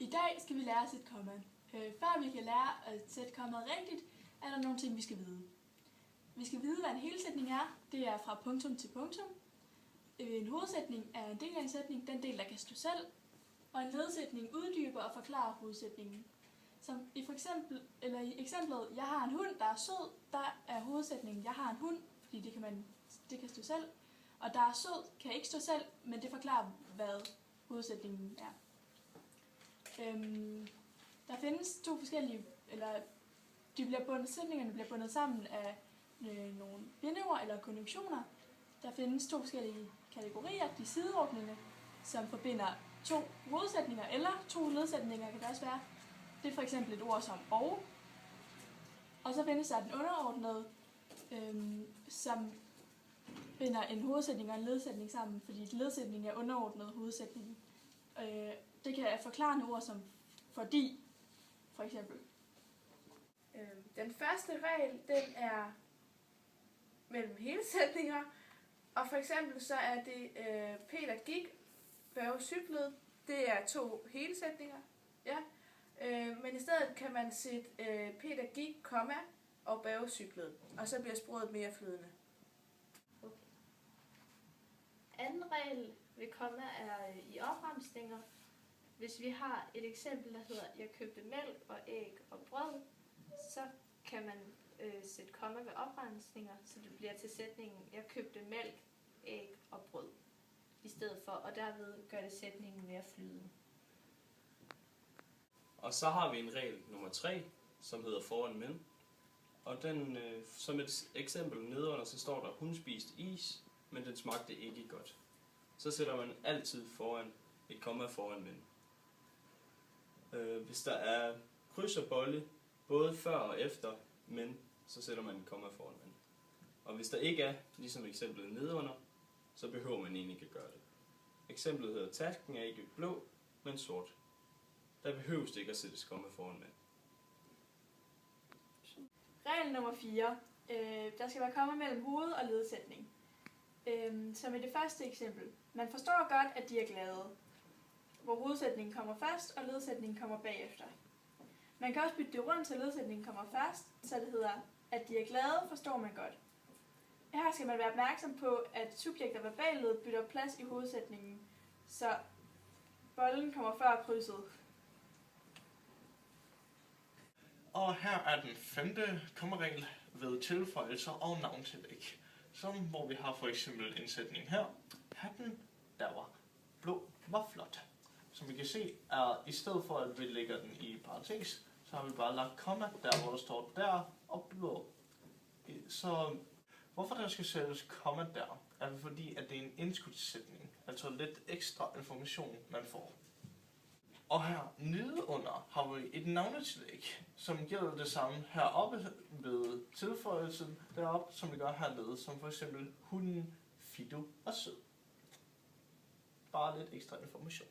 I dag skal vi lære at sætte komma. Før vi kan lære at sætte kommaet rigtigt, er der nogle ting, vi skal vide. Vi skal vide, hvad en helsætning er. Det er fra punktum til punktum. En hovedsætning er en del af en sætning, den del, der kan stå selv. Og en ledsætning uddyber og forklarer hovedsætningen. Som i eksemplet, jeg har en hund, der er sød, der er hovedsætningen, jeg har en hund, fordi det kan stå selv. Og der er sød kan ikke stå selv, men det forklarer, hvad hovedsætningen er. Der findes to forskellige, sætningerne bliver bundet sammen af nogle bindeord eller konjunktioner. Der findes to forskellige kategorier, de sideordnede, som forbinder to hovedsætninger eller to ledsætninger, kan det også være. Det er for eksempel et ord som og. Og så findes der den underordnede, som binder en hovedsætning og en ledsætning sammen, fordi ledsætningen er underordnet hovedsætningen. Det kan forklare ord som fordi, for eksempel. Den første regel, den er mellem helsætninger, og for eksempel så er det Peter gik, Børge cyklede. Det er to helsætninger, ja. Men i stedet kan man sætte Peter gik, komma, og Børge cyklede, og så bliver sproget mere flydende. Okay. Anden regel ved komma er i opremsninger. Hvis vi har et eksempel, der hedder, jeg købte mælk og æg og brød, så kan man sætte komma ved opremsninger, så det bliver til sætningen, jeg købte mælk, æg og brød, i stedet for, og derved gør det sætningen mere flydende. Og så har vi en regel nummer 3, som hedder foran men. Og den, som et eksempel nedenunder, så står der, hun spiste is, men den smagte ikke godt. Så sætter man altid foran et komma foran men. Hvis der er kryds og bolle, både før og efter men, så sætter man et komma foran men. Og hvis der ikke er, ligesom eksemplet nedenunder, så behøver man egentlig ikke at gøre det. Eksemplet hedder, tasken er ikke blå, men sort. Der behøves det ikke at sættes komma foran men. Regel nummer 4. Der skal være komma mellem hoved- og ledsætning. Som i det første eksempel. Man forstår godt, at de er glade, hvor hovedsætningen kommer først, og ledsætningen kommer bagefter. Man kan også bytte det rundt, så ledsætningen kommer først, så det hedder, at de er glade, forstår man godt. Her skal man være opmærksom på, at subjekt og verballed bytter plads i hovedsætningen, så bollen kommer før krydset. Og her er den 5. kommaregel ved tilføjelser og navntillæg. Hvor vi har for eksempel en sætning her. Hatten, der var blå, var flot. Som vi kan se, er i stedet for at vi lægger den i parentes, så har vi bare lagt komma der, hvor der står der og blå. Så hvorfor der skal sættes komma der, er det fordi, at det er en indskudssætning. Altså lidt ekstra information, man får. Og her nedenunder har vi et navnetillæg, som gælder det samme heroppe ved tilføjelsen deroppe, som vi gør hernede, som for eksempel hunden, Fido og sød. Bare lidt ekstra information.